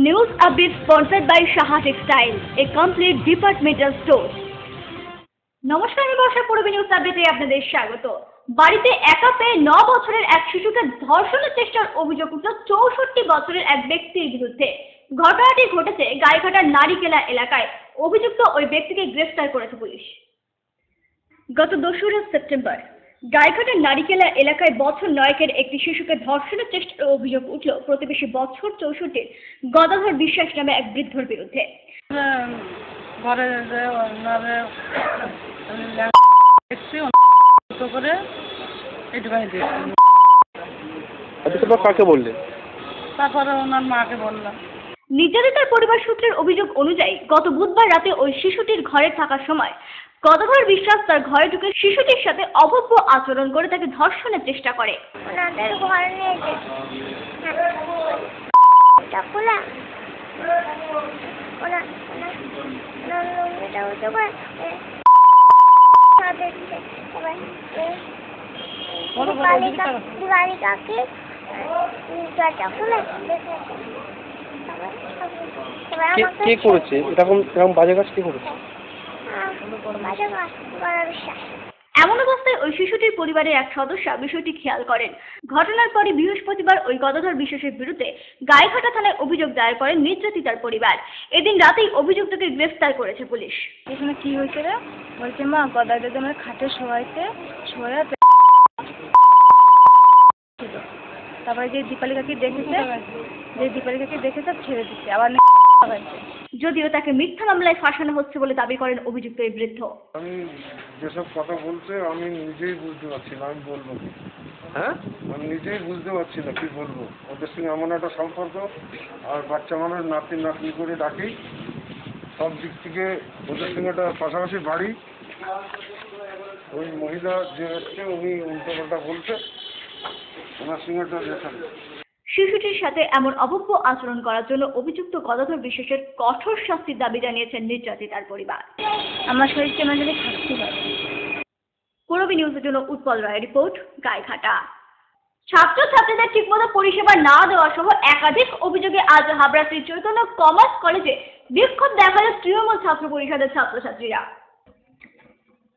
News update sponsored by Shaha Textile, a complete departmental store. নমস্কার, আমি বর্ষা। পূর্বে news আপডেটে আপনাদের স্বাগত। বাড়িতে একা পেয়ে 9 বছরের এক শিশুকে ধর্ষণের চেষ্টার অভিযোগ উঠল 64 বছরের এক ব্যক্তির বিরুদ্ধে। ঘটনাটি ঘটেছে গাইঘাটার নারিকেলা এলাকায়। অভিযুক্ত ওই ব্যক্তিকে গ্রেফতার করেছে পুলিশ। গত 2 সেপ্টেম্বর গাইঘাটার নারিকেলা এলাকায় বছর 9-এর একটি শিশুকে ধর্ষণের চেষ্টার অভিযোগ উঠল প্রতিবেশী বছর 64 গদাধর বিশ্বাস নামে এক বৃদ্ধর বিরুদ্ধে। তারপরে ওনার মাকে বললাম। নির্যাতিতার পরিবার সূত্রের অভিযোগ অনুযায়ী গত বুধবার রাতে ওই শিশুটির ঘরে থাকার সময় গদাধর বিশ্বাস তার ঘরে ঢুকে শিশুটির সাথে অভব্য আচরণ করে তাকে ধর্ষণের চেষ্টা করে। কে করেছে এরকম বাজে কাজ? কে করেছে? এমন অবস্থায় ওই শিশুটির পরিবারের এক সদস্য বিষয়টি খেয়াল করেন। ঘটনার পরে বৃহস্পতিবার ওই গদাধর বিশ্বাসের বিরুদ্ধে গাইঘাটা থানায় অভিযোগ দায়ের করেন নির্যাতিতার পরিবার। এদিন রাতেই অভিযুক্তকে গ্রেফতার করেছে পুলিশ। এখানে কি হয়েছে রে? বলছে মা গদাধর আমার খাটে শোয়াইতে তারপরে যে দীপালি কাকি দেখেছে ছেড়ে দিচ্ছে আবার। যদিও তাকে মিথ্যা মামলায় ফাঁসানো হচ্ছে বলে দাবি করেন অভিযুক্ত এই বৃদ্ধ। আমি যেসব কথা বলছে আমি নিজেই বুঝতে পারছি না, আমি বলবো কি? আমি নিজেই বুঝতে পারছি না কি বলবো। ওদের সঙ্গে এমন একটা সম্পর্ক, আর বাচ্চা মানুষ নাতনি করে ডাকি, সব দিক থেকে ওদের সঙ্গে একটা পাশাপাশি বাড়ি। ওই মহিলা যে এসছে উনি উল্টোপাল্টা বলছে, ওনার সঙ্গে একটা দেখা। শিশুটির সাথে এমন অভব্য আচরণ করার জন্য অভিযুক্ত গদাধর বিশ্বাসের কঠোর শাস্তির দাবি জানিয়েছেন নির্যাতিতার পরিবার। আমার শরীরকে আমার যদি শাস্তি হয়। পূর্বী নিউজের জন্য উৎপল রায়ের রিপোর্ট, গাইঘাটা। ছাত্রছাত্রীদের ঠিকমতো পরিষেবা না দেওয়া সহ একাধিক অভিযোগে আজ হাবড়া শ্রী চৈতন্য কমার্স কলেজে বিক্ষোভ দেখালো তৃণমূল ছাত্র পরিষদের ছাত্রছাত্রীরা।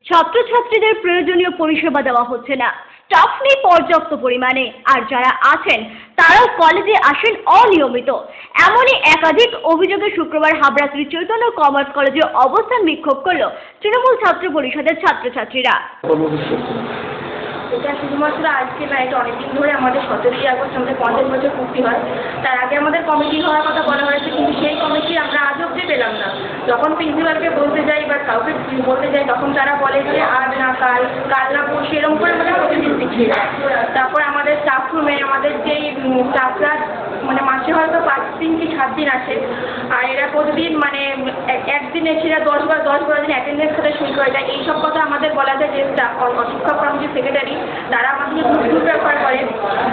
ছাত্রছাত্রীদের প্রয়োজনীয় পরিষেবা দেওয়া হচ্ছে না, স্টাফ নেই পর্যাপ্ত পরিমাণে, আর যারা আছেন তারাও কলেজে আসেন অনিয়মিত। এমনই একাধিক অভিযোগে শুক্রবার হাবড়া শ্রী চৈতন্য কমার্স কলেজে অবস্থান বিক্ষোভ করল তৃণমূল ছাত্র পরিষদের ছাত্রছাত্রীরা। এটা শুধুমাত্র আজকে না, এটা অনেকদিন ধরে আমাদের 17ই আগস্ট আমাদের 50 বছর পূর্তি হয়। তার আগে আমাদের কমিটি হওয়ার কথা বলা হয়েছে, কিন্তু সেই কমিটি আমরা আজ অবধি পেলাম না। যখন প্রিন্সিপালকে বলতে যাই বা কাউকে বলতে যাই তখন তারা বলে যে আজ না কাল না পরশু, এরকম করে আমাদের প্রতিদিন দিচ্ছি। তারপর আমাদের স্টাফ রুমে আমাদের যেই স্টাফরা মাসে হয়তো 5 দিন কি 7 দিন আসে, আর এরা প্রতিদিন একদিন এসে 10-12 দিন অ্যাটেন্ডেন্স খাতে সই করে যায়। এইসব কথা আমাদের বলা যায় যে শিক্ষক কমিটির সেক্রেটারি তারা আমাদের গ্রুপ রেফার করে।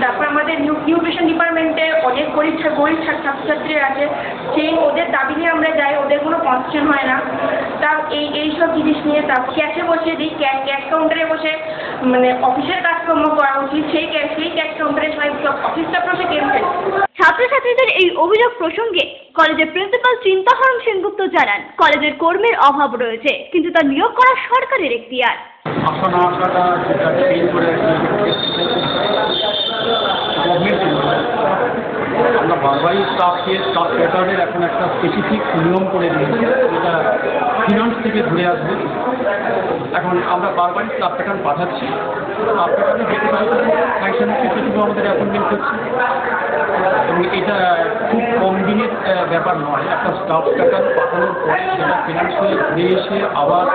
তারপর আমাদের নিউট্রিশন ডিপার্টমেন্টে অনেক গরিব ছাত্রছাত্রীরা আছে, সেই ওদের দাবি নিয়ে আমরা যাই, ওদের কোনো কনসেশন হয় না। তা এইসব জিনিস নিয়ে তা ক্যাশে বসে দিই, ক্যাশ কাউন্টারে বসে অফিসের কাজকর্ম করা উচিত, সেই ক্যাশ কাউন্টারে অফিসটা বসে গেম খেলে। ছাত্রছাত্রীদের এই অভিযোগ প্রসঙ্গে কলেজের প্রিন্সিপাল চিন্তাহরণ সেনগুপ্ত জানান, কলেজের কর্মীর অভাব রয়েছে, কিন্তু তা নিয়োগ করা সরকারের এখতিয়ার। আমরা বারবারই স্টাফ প্যাটার্নের এখন একটা স্পেসিফিক নিয়ম করে দিয়েছি, যেটা ফিনান্স থেকে ঘুরে আসবে। এখন আমরা বারবারই স্টাফ প্যাটার্ন পাঠাচ্ছি, স্টাফ প্যাটার্নে যেতে ফাংশন কিছু আমাদের অ্যাপয়েন্টমেন্ট করছি, এবং এটা খুব কম দিনের ব্যাপার নয়। একটা স্টাফ প্যাটার্ন পাঠানোর পরে সেটা ফিনান্সিয়াল ঘুরে এসে আবার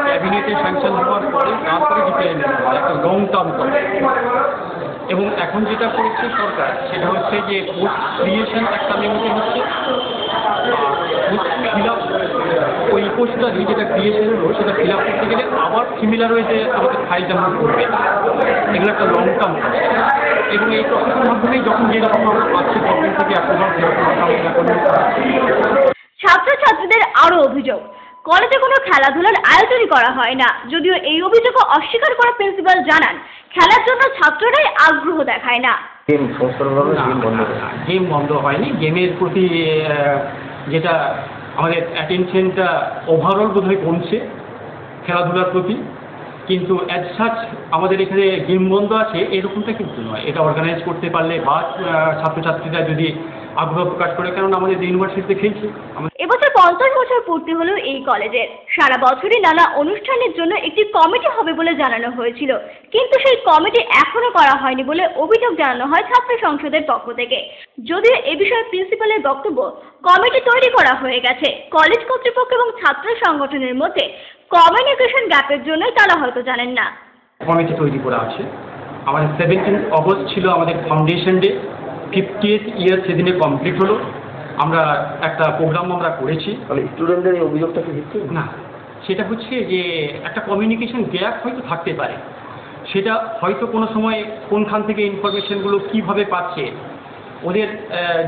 ক্যাবিনেটে স্যাংশন হওয়ার পরে তারপরে ডিপেন্ড হয় একটা লং টার্ম করে। এবং এখন যেটা করছে সরকার সেটা হচ্ছে যে পোস্ট ক্রিয়েশন একটা মেমোতে হচ্ছে, পোস্ট ফিল আপ ওই পোস্টটা যেটা ক্রিয়েশন হলো সেটা ফিল আপ করতে গেলে আবার সিমিলার হয়েছে আমাদের ফাইল জমা করবে। এগুলো একটা লং টার্ম, এবং এই প্রসেসের মাধ্যমেই যখন যেরকম আমরা পাচ্ছি গভর্নমেন্ট থেকে অ্যাপ্রুভাল সেরকম ছাত্রছাত্রীদের আরও অভিযোগ, কলেজে কোনো খেলাধুলার আয়োজনই করা হয় না। যদিও এই অভিযোগও অস্বীকার করে প্রিন্সিপাল জানান, খেলার জন্য ছাত্ররাই আগ্রহ দেখায় না। গেম সংস্কারভাবে গেম বন্ধ করে গেম বন্ধ হয়নি। গেমের প্রতি যেটা আমাদের অ্যাটেনশনটা ওভারঅল বোধহয় কমছে খেলাধুলার প্রতি, কিন্তু অ্যাজ সাচ আমাদের এখানে গেম বন্ধ আছে এরকমটা কিন্তু নয়। এটা অর্গানাইজ করতে পারলে বা ছাত্রছাত্রীরা যদি আগ্রহ প্রকাশ করে, কারণ আমাদের ইউনিভার্সিটিতে খেলছে। এবছর 50 বছর পূর্তি হলো এই কলেজের। সারা বছরই নানা অনুষ্ঠানের জন্য একটি কমিটি হবে বলে জানানো হয়েছিল, কিন্তু সেই কমিটি এখনো করা হয়নি বলে অভিযোগ জানানো হয় ছাত্র সংসদের পক্ষ থেকে। যদিও এ বিষয়ে প্রিন্সিপালের বক্তব্য, কমিটি তৈরি করা হয়ে গেছে, কলেজ কর্তৃপক্ষ এবং ছাত্র সংগঠনের মধ্যে কমিউনিকেশন গ্যাপের জন্যই তারা হয়তো জানেন না। কমিটি তৈরি করা আছে। আমাদের 17 অগস্ট ছিল আমাদের ফাউন্ডেশন ডে, 50th ইয়ার সেদিনে কমপ্লিট হলো। আমরা একটা প্রোগ্রাম আমরা করেছি। তাহলে স্টুডেন্টদের এই অভিযোগটা কি ভিত্তি না, সেটা হচ্ছে যে একটা কমিউনিকেশন গ্যাপ হয়তো থাকতে পারে। সেটা হয়তো কোনো সময় কোনখান থেকে ইনফরমেশনগুলো কীভাবে পাচ্ছে, ওদের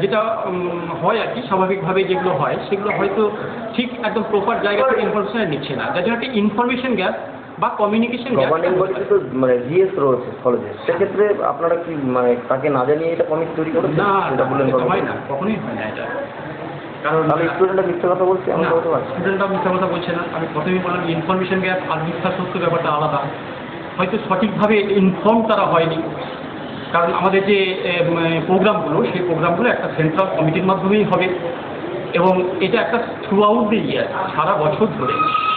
যেটা হয় আর কি স্বাভাবিকভাবে যেগুলো হয় সেগুলো হয়তো ঠিক একদম প্রপার জায়গা থেকে ইনফরমেশন নিচ্ছে না, যার জন্য একটা ইনফরমেশন গ্যাপ বা কমিউনিকেশন গ্যাপ। গভর্নিং বডিতে তো মানে জিএস রয়েছে কলেজে, সেক্ষেত্রে আপনারা কি মানে তাকে না জানিয়ে এটা কমিটি তৈরি করেন? না, এটা বললেন হয় না, কখনোই হয় না এটা। কারণ তাহলে স্টুডেন্টরা মিথ্যা কথা বলছে, আমি বলতে পারছি স্টুডেন্টরা মিথ্যা কথা বলছে না। আমি প্রথমেই বললাম ইনফরমেশন গ্যাপ আর মিথ্যা সত্য ব্যাপারটা আলাদা। হয়তো সঠিকভাবে ইনফর্ম তারা হয়নি, কারণ আমাদের যে প্রোগ্রামগুলো সেই প্রোগ্রামগুলো একটা সেন্ট্রাল কমিটির মাধ্যমেই হবে এবং এটা একটা থ্রু আউট দ্য ইয়ার, সারা বছর ধরে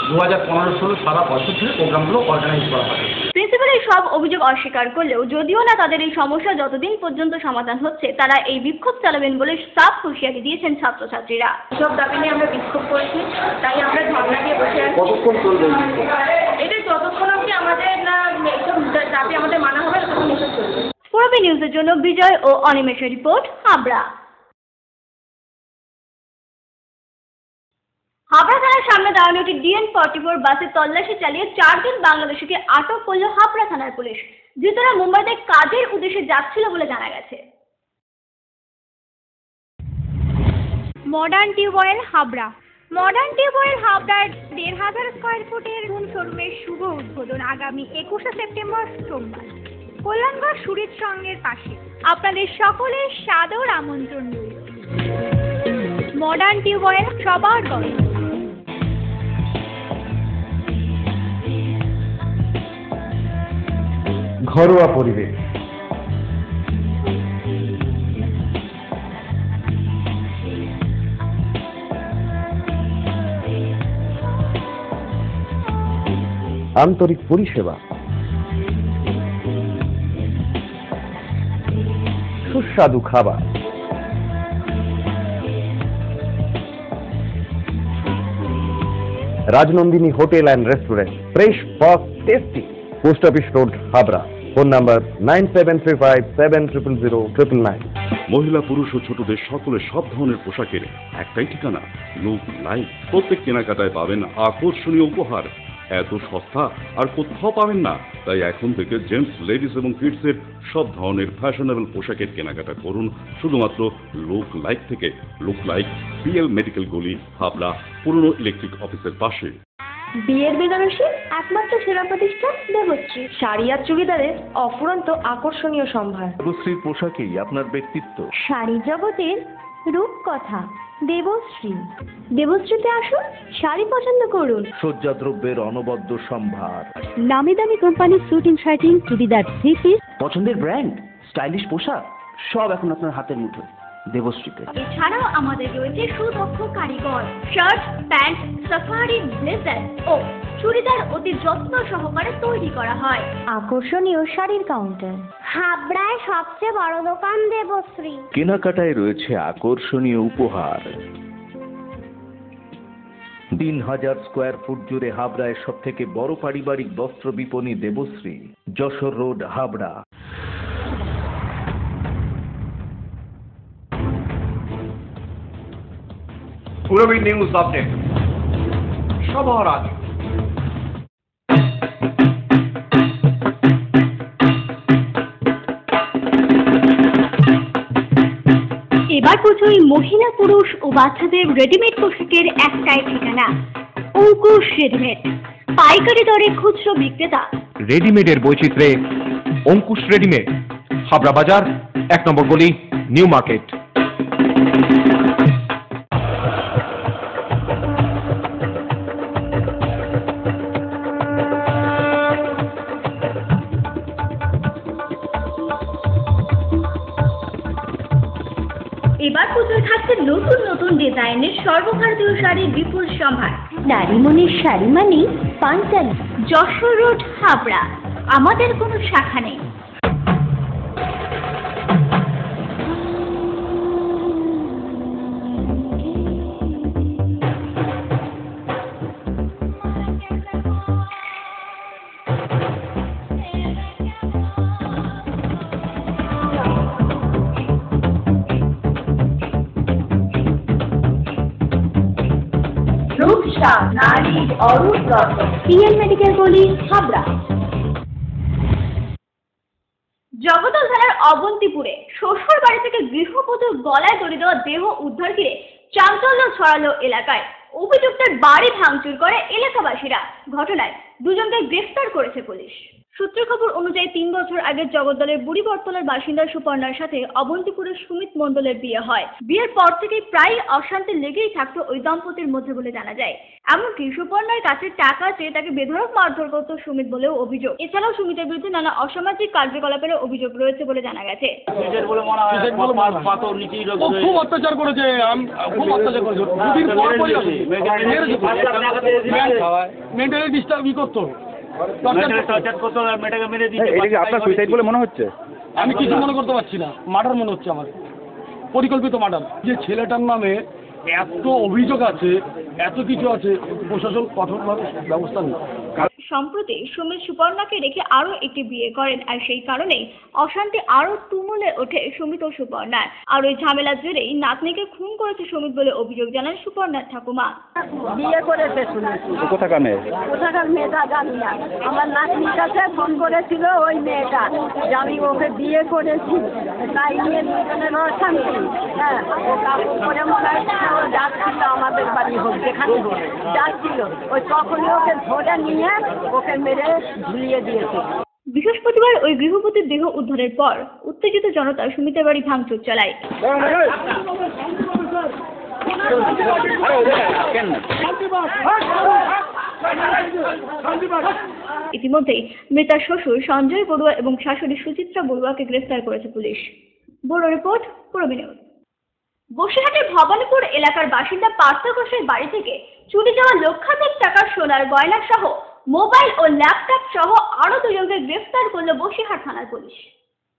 2015-16 সারা বছর ধরে প্রোগ্রামগুলো অর্গানাইজ করা হবে। প্রিন্সিপাল এই সব অভিযোগ অস্বীকার করলেও যদিও না তাদের এই সমস্যা যতদিন পর্যন্ত সমাধান হচ্ছে তারা এই বিক্ষোভ চালাবেন বলে সাফ হুঁশিয়ারি দিয়েছেন ছাত্রছাত্রীরা। সব দাবি নিয়ে আমরা বিক্ষোভ করেছি, তাই আমরা ধর্ণা দিয়ে বসে আছি। কতক্ষণ চলবে এই বিক্ষোভ? এটা যতক্ষণ অবধি আমাদের না এইসব দাবি আমাদের মানা হবে ততক্ষণ এসব চলবে। পূর্বী নিউজের জন্য বিজয় ও অনিমেষের রিপোর্ট, হাবড়া। হাবড়া থানার সামনে দাঁড়ানো একটি DN-44 বাসে তল্লাশি চালিয়ে 4 জন বাংলাদেশিকে আটক করল হাবড়া থানার পুলিশ। ধৃতরা মুম্বাইতে কাজের উদ্দেশ্যে যাচ্ছিল বলে জানা গেছে। Modern tubewell Habra. Modern tubewell হাবড়ার 1500 স্কয়ার ফুটের শোরুমের শুভ উদ্বোধন আগামী 21শে সেপ্টেম্বর সোমবার কল্যাণগড় সুরিত সংঘের পাশে। আপনাদের সকলের সাদর আমন্ত্রণ রইল। মডার্ন টিউবওয়েল, সবার গর্ব। ঘরোয়া পরিবেশ, আন্তরিক পরিষেবা, সুস্বাদু খাবার, Rajnandini hotel and restaurant, fresh, fast, tasty. Post office road, Habra. Phone number 9735700999। মহিলা, পুরুষ ও ছোটদের সকলের সব ধরনের পোশাকের একটাই ঠিকানা, লুক লাইক। প্রত্যেক কেনাকাটায় পাবেন আকর্ষণীয় উপহার। এত সস্তা আর কোথাও পাবেন না। তাই এখন থেকে জেন্টস, লেডিস এবং কিডসের সব ধরনের ফ্যাশনেবল পোশাকের কেনাকাটা করুন শুধুমাত্র লুক লাইক থেকে। লুক লাইক, PL মেডিকেল গলি, হাবড়া, পুরনো ইলেকট্রিক অফিসের পাশে। বিয়ের বেনারসি একমাত্র সেরা প্রতিষ্ঠান দেবশ্রী। শাড়ি আর চুড়িদারের অফুরন্ত আকর্ষণীয় সম্ভার। দেবশ্রীর পোশাকেই আপনার ব্যক্তিত্ব। শাড়ি জগতের রূপকথা দেবশ্রী। দেবশ্রীতে আসুন, শাড়ি পছন্দ করুন। সজ্জাদ্রব্যের অনবদ্য সম্ভার। নামি দামি কোম্পানির শুটিং শার্টিং, চুড়িদার, থ্রি পিস, পছন্দের ব্র্যান্ড, স্টাইলিশ পোশাক সব এখন আপনার হাতের মুঠোয় দেবশ্রীতে। এছাড়াও আমাদের রয়েছে সুদক্ষ কারিগর। শার্ট, প্যান্ট, সাফারি, ব্লেজার ও চুড়িদার অতি যত্ন সহকারে তৈরি করা হয়। আকর্ষণীয় শাড়ির কাউন্টার। হাবড়ায় সবচেয়ে বড় দোকান দেবশ্রী। কেনাকাটায় রয়েছে আকর্ষণীয় উপহার। 3000 স্কয়ার ফুট জুড়ে হাবড়ায় সব থেকে বড় পারিবারিক বস্ত্র বিপণী Debashree, Jessore road, Habra. Purbi news update সবার আগে। এবার পুজোয় মহিলা, পুরুষ ও বাচ্চাদের রেডিমেড পোশাকের একটাই ঠিকানা, অঙ্কুশ রেডিমেড। পাইকারি দরে খুচরো বিক্রেতা। রেডিমেডের বৈচিত্র্যে অঙ্কুশ রেডিমেড, হাবড়া বাজার, 1 নম্বর গলি, নিউ মার্কেট। এবার পুজোয় থাকছে নতুন নতুন ডিজাইনের সর্বভারতীয় শাড়ির বিপুল সম্ভার। নারীমণির শাড়ি মানেই পাঞ্জাবি। যশোর রোড, হাবড়া। আমাদের কোনো শাখা নেই। নারীর অরূপ রতন, পিএল মেডিকেল গলি, হাবড়া। জগদ্দল থানার অবন্তিপুরে শ্বশুর বাড়ি থেকে গৃহবধূর গলায় দড়ি দেওয়া দেহ উদ্ধার ঘিরে চাঞ্চল্য ছড়ালো এলাকায়। অভিযুক্তের বাড়ি ভাঙচুর করে এলাকাবাসীরা। ঘটনায় দুজনকে গ্রেফতার করেছে পুলিশ। সূত্রের খবর অনুযায়ী 3 বছর আগে জগদ্দলের বুড়িবরতলার বাসিন্দা সুপর্ণার সাথে অবন্তিপুরের সুমিত মণ্ডলের বিয়ে হয়। বিয়ের পর থেকে প্রায় অশান্তি লেগেই থাকতো ওই দম্পতির মধ্যে বলে জানা যায়। এমনকি সুপর্ণার কাছে টাকা চেয়ে তাকে বেধড়ক মারধর করত সুমিত বলেও অভিযোগ। এছাড়াও সুমিতের বিরুদ্ধে নানা অসামাজিক কার্যকলাপের অভিযোগ রয়েছে বলে জানা গেছে। খুব অত্যাচার করেছে, খুব অত্যাচার করেছে। মেন্টালি ডিস্টার্বই করতো। আপনার সুইসাইড বলে মনে হচ্ছে? আমি কিছু মনে করতে পারছি না, মার্ডার মনে হচ্ছে আমার, পরিকল্পিত মার্ডার। যে ছেলেটার নামে এত অভিযোগ আছে, এত কিছু আছে, প্রশাসন কঠোরভাবে ব্যবস্থা নেই। সম্প্রতি সুমিত সুপর্ণাকে রেখে আরো একটি বিয়ে করেন, আর সেই কারণেই অশান্তি আরো তুমুলে ওঠে সুমিত ও সুপর্ণার। আর ওই ঝামেলার জেরেই নাতনিকে খুন করেছে সুমিত বলে অভিযোগ জানান সুপর্ণার ঠাকুমা। বিয়ে করেছে শুনেছি। কোথাকার মেয়ে? কোথাকার মেয়েটা জানি না। আমার নাতনির কাছে ফোন করেছিল ওই মেয়েটা যে আমি ওকে বিয়ে করেছি, তাই নিয়ে দুজনের অশান্তি। হ্যাঁ, ও কাপড় পরে মনে হয় ও যাচ্ছিল আমাদের বাড়ি হোক যেখানে যাচ্ছিল, ওই তখনই ওকে ধরে নিয়ে ওকে মেরে ঝুলিয়ে দিয়েছে। বৃহস্পতিবার ওই গৃহবধূর দেহ উদ্ধারের পর উত্তেজিত জনতা সুমিতের বাড়ি ভাঙচুর চালায়। ইতিমধ্যেই মৃতার শ্বশুর সঞ্জয় বড়ুয়া এবং শাশুড়ি সুচিত্রা বড়ুয়াকে গ্রেফতার করেছে পুলিশ। ব্যুরো রিপোর্ট, পূর্ব নিউজ। বসিরহাটের ভবানীপুর এলাকার বাসিন্দা পার্থ ঘোষের বাড়ি থেকে চুরি যাওয়া লক্ষাধিক টাকার সোনার গয়না সহ মোবাইল ও ল্যাপটপ সহ আরো দুজনকে গ্রেফতার করল বসিরহাট থানার পুলিশ।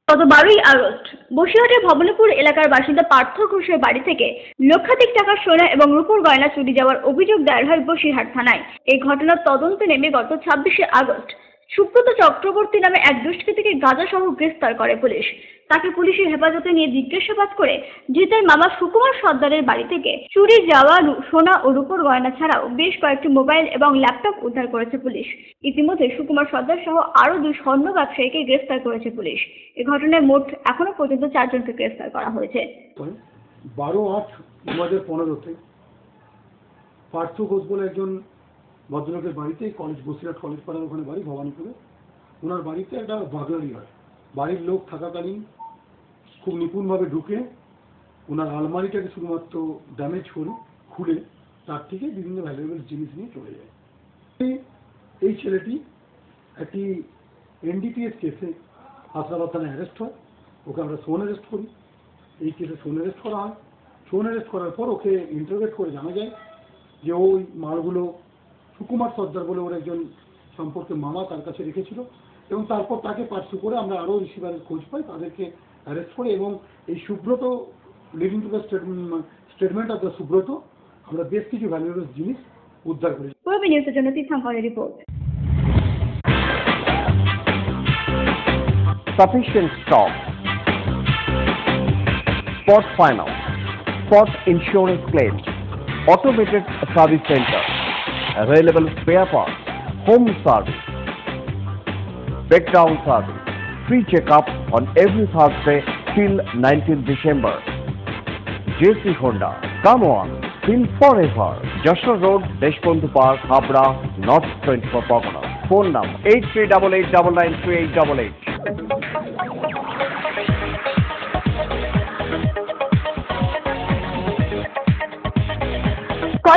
গত 12ই আগস্ট বসিরহাটের ভবানীপুর এলাকার বাসিন্দা পার্থ ঘোষের বাড়ি থেকে লক্ষাধিক টাকার সোনা এবং রূপোর গয়না চুরি যাওয়ার অভিযোগ দায়ের হয় বসিরহাট থানায়। এই ঘটনার তদন্তে নেমে গত 26শে আগস্ট সুব্রত চক্রবর্তী নামে এক দুষ্কৃতীকে গাঁজাসহ গ্রেফতার করে পুলিশ। তাকে পুলিশের হেফাজতে নিয়ে জিজ্ঞাসাবাদ করে ধৃতের মামা সুকুমার সর্দারের বাড়ি থেকে চুরি যাওয়া সোনা ও রূপোর গয়না ছাড়াও বেশ কয়েকটি মোবাইল এবং ল্যাপটপ উদ্ধার করেছে পুলিশ। ইতিমধ্যে সুকুমার সর্দার সহ আরও 2 স্বর্ণ ব্যবসায়ীকে গ্রেফতার করেছে পুলিশ। এই ঘটনায় মোট এখনো পর্যন্ত 4 জনকে গ্রেফতার করা হয়েছে। 12/8/2015 পার্থ ঘোষ বলে একজন ভদ্রলোকের বাড়িতে, কলেজ বসিরহাট কলেজ পাড়ার ওখানে বাড়ি ভবানীপুরে, ওনার বাড়িতে একটা বাগলারি হয়। বাড়ির লোক থাকাকালীন খুব নিপুণভাবে ঢুকে ওনার আলমারিটাকে শুধুমাত্র ড্যামেজ করে খুলে তার থেকে বিভিন্ন ভ্যালুয়েবল জিনিস নিয়ে চলে যায়। এই ছেলেটি একটি এনডিপিএস কেসে হাসনাবাদ থানায় অ্যারেস্ট হয়। ওকে আমরা সোন অ্যারেস্ট করি। এই কেসে সোন অ্যারেস্ট করা হয়। সোন অ্যারেস্ট করার পর ওকে ইন্টারোগেট করে জানা যায় যে ওই মালগুলো সুকুমার সর্দার বলে ওর একজন সম্পর্কে মামা তার কাছে রেখেছিল, এবং তারপর তাকে পার্সু করে আমরা আরও রিসিভারের খোঁজ পাই, তাদেরকে অ্যারেস্ট করে, এবং এই Subrata leading to the statement of the Subrata আমরা বেশ কিছু ভ্যালুয়েবল জিনিস উদ্ধার করেছি। পূর্ব নিউজের জন্য তীর্থঙ্করের report. Sufficient stock. Spot finance. Spot insurance claims. Automated service center. Available spare parts. Home service. Breakdown service. Free checkup on every Thursday till 19th December. JC Honda. Come on. Feel forever. Joshua Road, Deshbandhu Park, Habra, North 24 Pargana. Phone number 8388993888.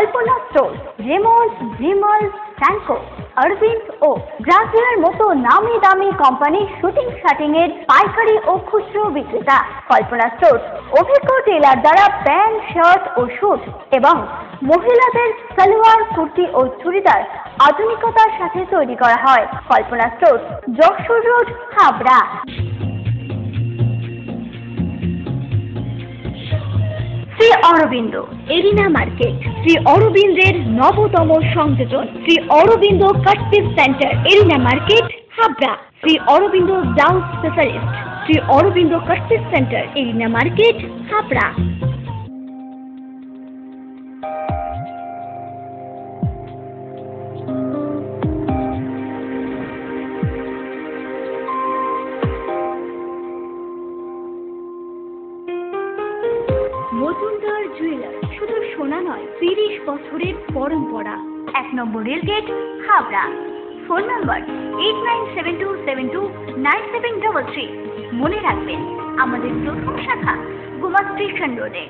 Kalpana store, Raymonds, Vimal, Franco, Aurobindo ও গ্রাসিয়ার মতো নামি দামি কোম্পানির shooting শার্টিং এর পাইকারি ও খুচরো বিক্রেতা। কল্পনা store অভিজ্ঞ teller দ্বারা প্যান্ট, শার্ট ও স্যুট এবং মহিলাদের সালোয়ার, কুর্তি ও চুড়িদার আধুনিকতার সাথে তৈরি করা হয়। Kalpana store, Jessore road, Habra. Shri Aurobindo arena market, Shri অরবিন্দের নবতম সংযোজন, Shri Aurobindo cut piece centre, arena market, Habra. Shri Aurobindo blouse specialist, Shri Aurobindo cut piece centre, arena market, Habra. Majumdar jeweller, শুধু সোনা নয়, 30 বছরের পরম্পরা। 1 number rail gate, Habra. Phone number 8972729733। মনে রাখবেন, আমাদের প্রথম শাখা গোমা স্টেশন রোডে।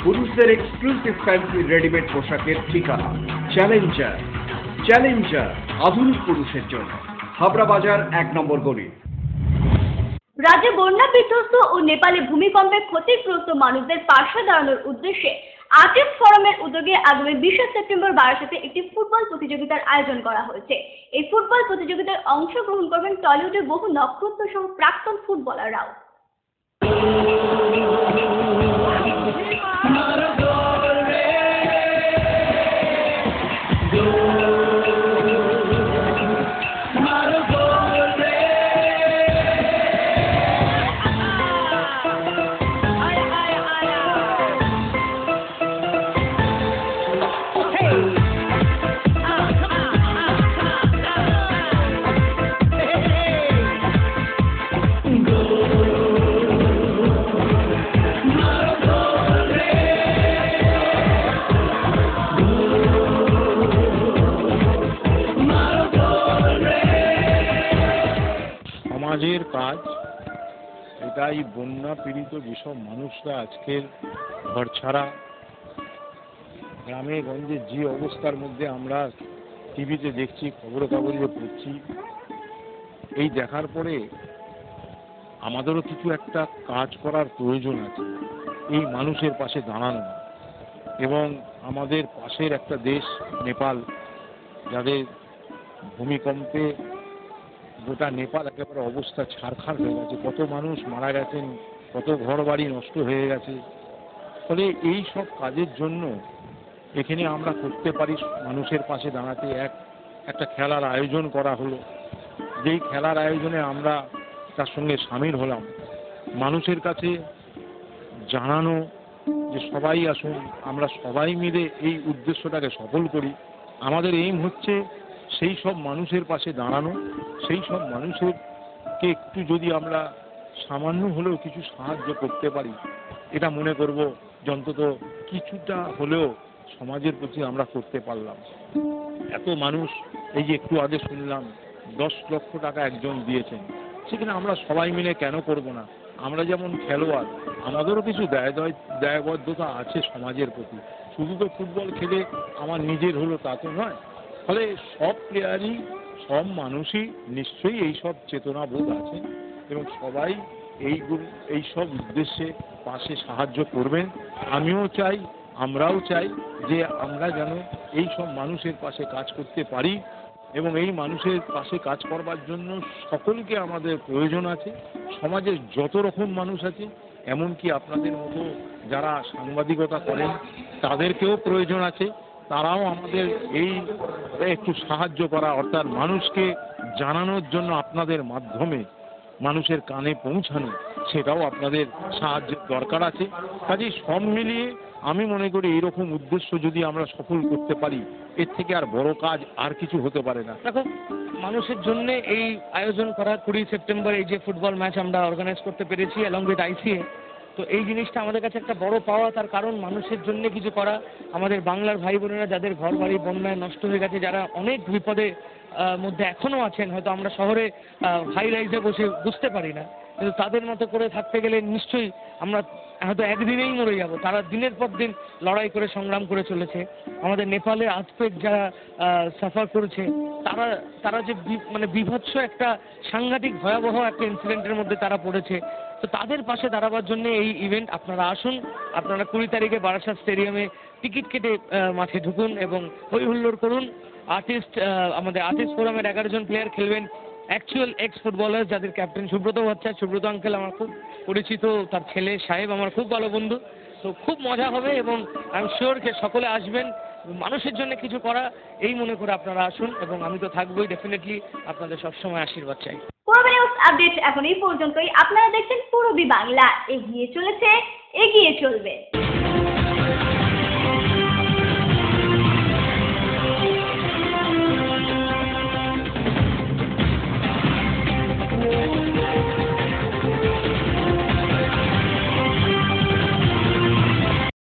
পুরুষদের এক্সক্লুসিভ ফ্যান্সি রেডিমেড পোশাকের ঠিকানা চ্যালেঞ্জার। চ্যালেঞ্জার আধুনিক পুরুষের জন্য, হাবড়া বাজার 1 নম্বর গলি। রাজ্যে বন্যা বিধ্বস্ত ও নেপালে ভূমিকম্পে ক্ষতিগ্রস্ত মানুষদের পাশে দাঁড়ানোর উদ্দেশ্যে আর্টিস্ট ফোরামের উদ্যোগে আগামী 20 সেপ্টেম্বর বারাসাতে একটি ফুটবল প্রতিযোগিতার আয়োজন করা হয়েছে। এই ফুটবল প্রতিযোগিতায় অংশগ্রহণ করবেন টলিউডের বহু নক্ষত্র সহ প্রাক্তন ফুটবলাররাও। সমাজের কাজ এটাই। বন্যা পীড়িত যেসব মানুষরা আজকের ঘর ছাড়া, গ্রামে গঞ্জে যে অবস্থার মধ্যে আমরা টিভিতে দেখছি, খবরের কাগজে পড়ছি, এই দেখার পরে আমাদেরও কিছু একটা কাজ করার প্রয়োজন আছে, এই মানুষের পাশে দাঁড়ানো। এবং আমাদের পাশের একটা দেশ নেপাল, যাদের ভূমিকম্পে গোটা নেপাল একেবারে অবস্থা ছারখার হয়ে গেছে, কত মানুষ মারা গেছেন, কত ঘর বাড়ি নষ্ট হয়ে গেছে। ফলে এই সব কাজের জন্য এখানে আমরা করতে পারি মানুষের পাশে দাঁড়াতে। একটা খেলার আয়োজন করা হলো, যেই খেলার আয়োজনে আমরা তার সঙ্গে সামিল হলাম। মানুষের কাছে জানানো যে সবাই আসুন, আমরা সবাই মিলে এই উদ্দেশ্যটাকে সফল করি। আমাদের এইম হচ্ছে সেই সব মানুষের পাশে দাঁড়ানো, সেই সব মানুষেরকে একটু যদি আমরা সামান্য হলেও কিছু সাহায্য করতে পারি, এটা মনে করব যে অন্তত কিছুটা হলেও সমাজের প্রতি আমরা করতে পারলাম। এত মানুষ, এই যে একটু আগে শুনলাম 10 লক্ষ টাকা একজন দিয়েছেন, সেখানে আমরা সবাই মিলে কেন করব না? আমরা যেমন খেলোয়াড়, আমাদেরও কিছু দায়বদ্ধতা আছে সমাজের প্রতি। শুধু তো ফুটবল খেলে আমার নিজের হলো তা তো নয়। ফলে সব প্লেয়ারই, সব মানুষই নিশ্চয়ই এই সব চেতনাবোধ আছে এবং সবাই এই সব উদ্দেশ্যে পাশে সাহায্য করবেন। আমিও চাই, আমরাও চাই যে আমরা যেন এই সব মানুষের পাশে কাজ করতে পারি এবং এই মানুষের পাশে কাজ করবার জন্য সকলকে আমাদের প্রয়োজন আছে। সমাজে যত রকম মানুষ আছে, এমনকি আপনাদের মতো যারা সাংবাদিকতা করেন তাদেরকেও প্রয়োজন আছে। তারাও আমাদের এই একটু সাহায্য করা, অর্থাৎ মানুষকে জানানোর জন্য আপনাদের মাধ্যমে মানুষের কানে পৌঁছানো, সেটাও আপনাদের সাহায্যের দরকার আছে। কাজেই সব মিলিয়ে আমি মনে করি এইরকম উদ্দেশ্য যদি আমরা সফল করতে পারি, এর থেকে আর বড় কাজ আর কিছু হতে পারে না। দেখো, মানুষের জন্য এই আয়োজন করা 20 সেপ্টেম্বর এই যে ফুটবল ম্যাচ আমরা অর্গানাইজ করতে পেরেছি অ্যালং উইথ ICA, তো এই জিনিসটা আমাদের কাছে একটা বড় পাওয়া, তার কারণ মানুষের জন্য কিছু করা। আমাদের বাংলার ভাই বোনেরা যাদের ঘর বাড়ি বন্যায় নষ্ট হয়ে গেছে, যারা অনেক বিপদে মধ্যে এখনও আছেন, হয়তো আমরা শহরে হাই রাইজে বসে বুঝতে পারি না, কিন্তু তাদের মতো করে থাকতে গেলে নিশ্চয়ই আমরা হয়তো একদিনেই মরে যাব। তারা দিনের পর দিন লড়াই করে সংগ্রাম করে চলেছে। আমাদের নেপালে আর্থকুয়েক যারা সাফার করেছে, তারা যে মানে বিভৎস একটা সাংঘাতিক ভয়াবহ একটা ইনসিডেন্টের মধ্যে তারা পড়েছে। তো তাদের পাশে দাঁড়াবার জন্য এই ইভেন্ট। আপনারা আসুন, আপনারা 20 তারিখে বারাসাত স্টেডিয়ামে টিকিট কেটে মাঠে ঢুকুন এবং হই হুল্লোড় করুন। আমাদের আর্টিস্ট ফোরামের 11 জন প্লেয়ার খেলবেন, অ্যাকচুয়াল এক্স ফুটবলার, যাদের ক্যাপ্টেন সুব্রত ভট্টাচার্য। সুব্রত আঙ্কেল আমার খুব পরিচিত, তার ছেলে সাহেব আমার খুব ভালো বন্ধু। তো খুব মজা হবে এবং আই এম শিওর যে সকলে আসবেন। মানুষের জন্য কিছু করা এই মনে করে আপনারা আসুন, এবং আমি তো থাকবোই ডেফিনেটলি, আপনাদের সবসময় আশীর্বাদ চাই। পূর্ব নিউজ আপডেট এখন এই পর্যন্তই। আপনারা দেখছেন পূর্বী বাংলা, এগিয়ে চলেছে, এগিয়ে চলবে।